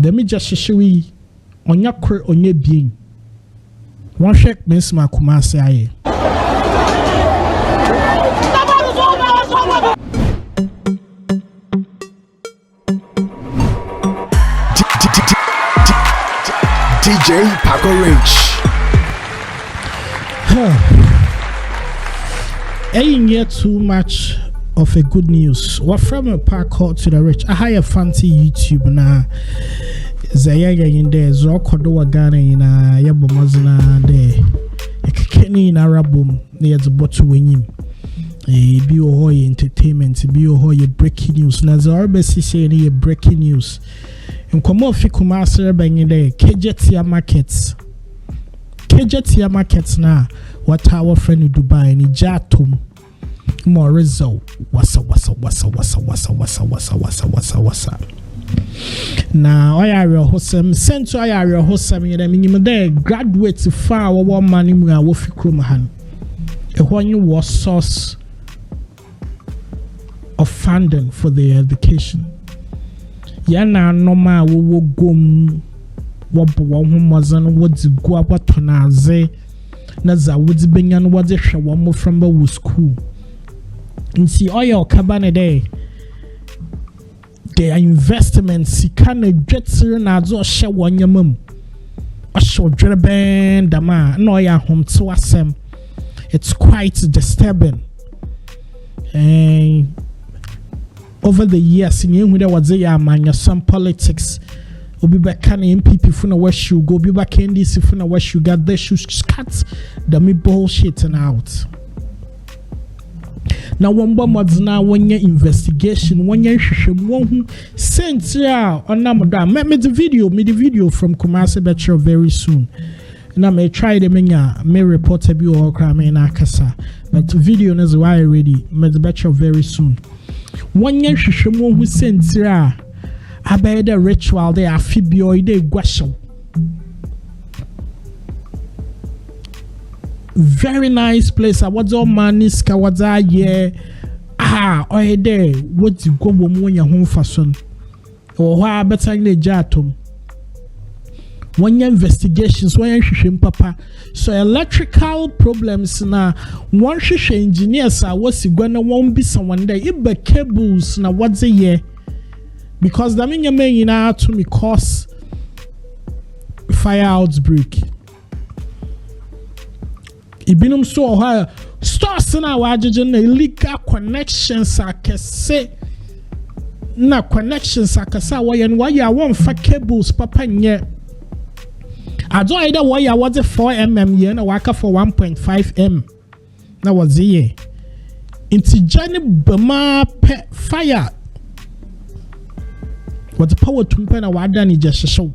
The me just shishi onya kre onye bien. One shake Miss Makumasi aye. DJ Paco Rich. Ain't yet too much of a good news. What from a Paco to the rich? I hire fancy YouTube na Zayaga in there, Zokodoa Ghana in Yabomazina there. A kidney in Arabum near the bottle winning. A Biohoy entertainment, Biohoy breaking news. Nazarbesi say breaking news. In Komofi Kumasa banging there, KEJETIA markets. KEJETIA markets now. What our friend in Dubai and Jatum. More result. Wasa. Now, I are your hosam, sent to I are your hosam, and I mean, there graduate to far one money, Wofi Krumahan. A one was source of funding for their education. Yana normal wo gum wobo wazan wodi go abatonaze na za wodi benyan wodi hwe wo from the school nti oil kabane dey their investments can dwetsere na azo hye wonyamam ahye odwereben dama na oya homto asem. It's quite disturbing. Over the years, in Yehuda was a man, some politics. Obi back can MPP funa where you go, be back in this funa where you got the shoes cut the me bullshit and out. Now, one bomb now when your investigation, when you who sent ya on Namada, me the video from Kumasi Betcher very soon. And I may try the may report a bill or crime in Akasa, but the video is why already, me the Betcher very soon. One year she who sent here. I bet the ritual they are fibioid de guasho. Very nice place. I was all manis kawaza ye. Oh there. What you go when your home fashion? Or why better in the jatum? 1 year investigations, 1 year shishim papa. So electrical problems na one shisha engineers are what's gonna won't be someone there. It be cables na what's a year. Because the mean you may now to me cause fire outbreak. Ibinum so high stores na wajeje na illegal connections akese na connections akasa why ya won fa cables papa nye. I don't either why I was a 4mm year na waka for 1.5m. That was the year. Into Johnny Bama fire. What the power to pen a wadani just show.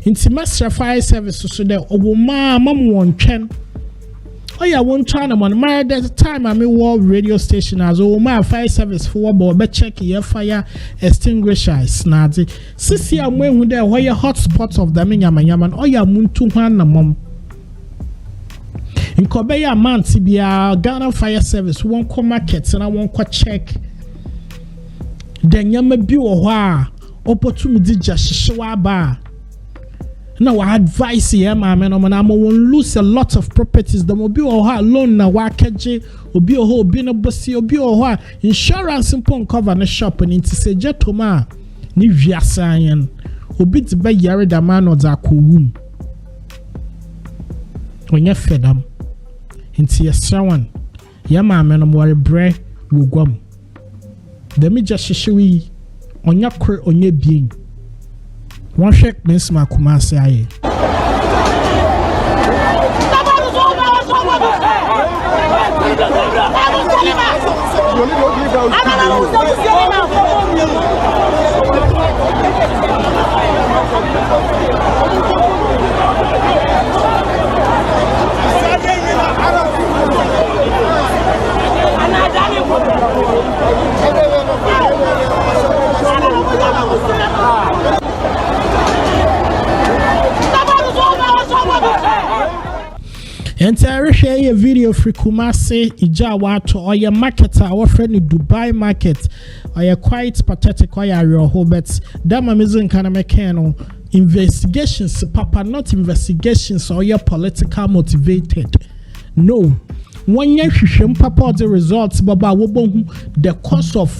Into Master Fire Service so there over mom one chen. Oh yeah, one China man married at the time I'm a war radio station as oh my fire service for but check your fire extinguisher snazzy. Sissy I'm when there where your hotspots of the Yaman oh yeah moon 200 mom. In Kobeya man TBR Ghana Fire Service won't come markets and I won't quite check. Then yama be wa opportunity just show bar. Now I advise you, man, I won't lose a lot of properties. The mobile or loan na wakaje, obi or being a bossy, obi or insurance and cover the shop and into say jetoma. Ni via sign, obi to buy yard a man or zaku womb. When you fed them into your someone, yama man, worry bread will gum. The me just shishui on your cre on your being. One shake Miss Makumasi aye. And I share a video for Kumasi Ijawato or your marketer, our friend in Dubai market. Or you're quite pathetic or your hobets. That amazing kind of mechanical investigations, papa, not investigations or you're political motivated. No. 1 year shishim papa the results, baba wobon the cause of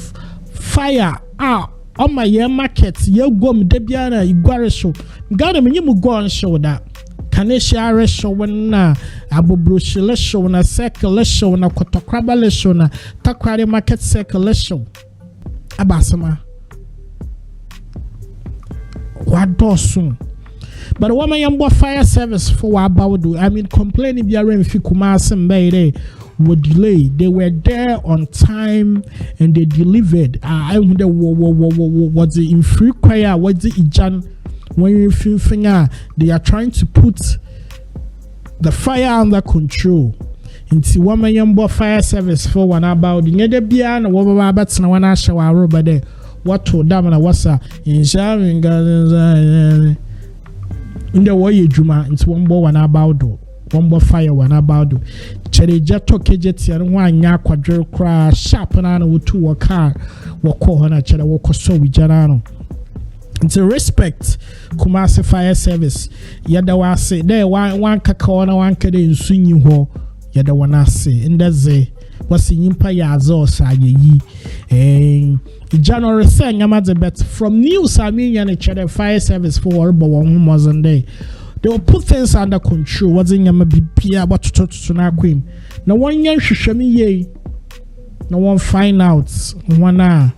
fire. On my year market, you go Debiana, Iguara show. Got him, you go on show that. Kanesha show na Abobrushile show na circle show na Kotokrabale show na Takrari market circle show. Abasama. What does soon? But the woman yambo fire service for Wabaudu. I mean, complaining the array if you come out some would delay. They were there on time and they delivered. I wonder what the infrequent, what the Ijan. When you feel finger, they are trying to put the fire under control. Into woman yambo fire service for one about the nether beyond what about no one show our rubber there. What to damn and what's in sharing gardens in the way Juma into one about one fire one about Cherejato KEJETIA and one ya quadrille crash sharp and with 2 a car walk on a cheddar walk so with Janano. To respect Kumasi fire service, yada wa say there one kakao na one kede in swinging ho, yada wana say, and that's what's in Impaya Azos ye. January saying I'm at the bet from news. I mean, and each other fire service for but one wasn't there. They will put things under control. Wasn't yama be Pia but to na queen. No one young shishami ye. No one find out one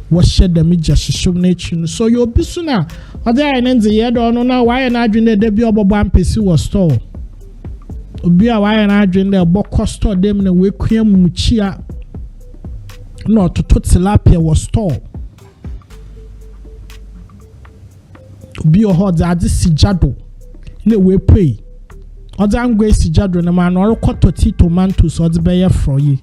what shed the media shishum nature. So you'll be sooner. Other and then the year don't know why and I drink the debut of one piece was store. Be a why and I drink the book store them in a way cream muchia. No, to tilapia was store. Be a hot that this sijado. No way pay. Other I'm going sijado na man or cut to tomatoes or the bear for ye.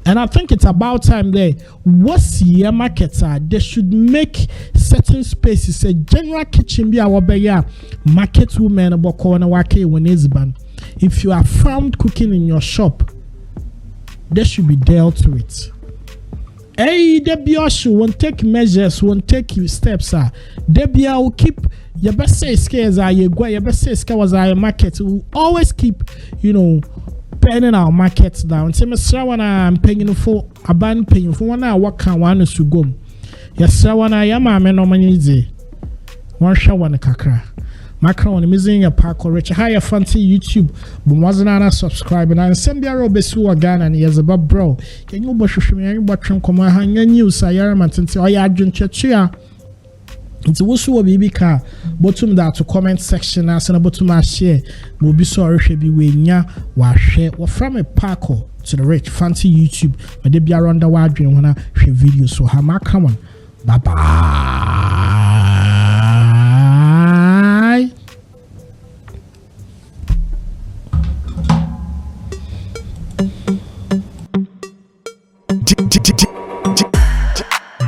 And I think it's about time there. What's your markets are? They should make certain spaces a general kitchen be our bear market women about corner wake when is ban. If you are found cooking in your shop, they should be dealt with. Hey, Debbie won't take measures, won't take you steps. Debbie will keep your best say scares are your best say scares are your market. Will always keep, penning our markets down. Say, Mr. Wana, I'm paying for a band paying for 1 hour. What can one to go? Yes, sir, when I am a man on my knees. One show one a kakra. Macron missing a park or rich higher fancy YouTube, but wasn't an subscribe and send your Robesu again and here's about bro. Can you watch me? Watching come on hang news? I am until I drink chia. It's also a baby car. Bottom that to comment section as an bottom my share will be sorry should be when ya was share or from a parkour to the rich fancy YouTube, but they be around the wide dream when I share videos. So, how much come on? Bye bye.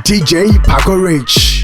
DJ Paco Rich.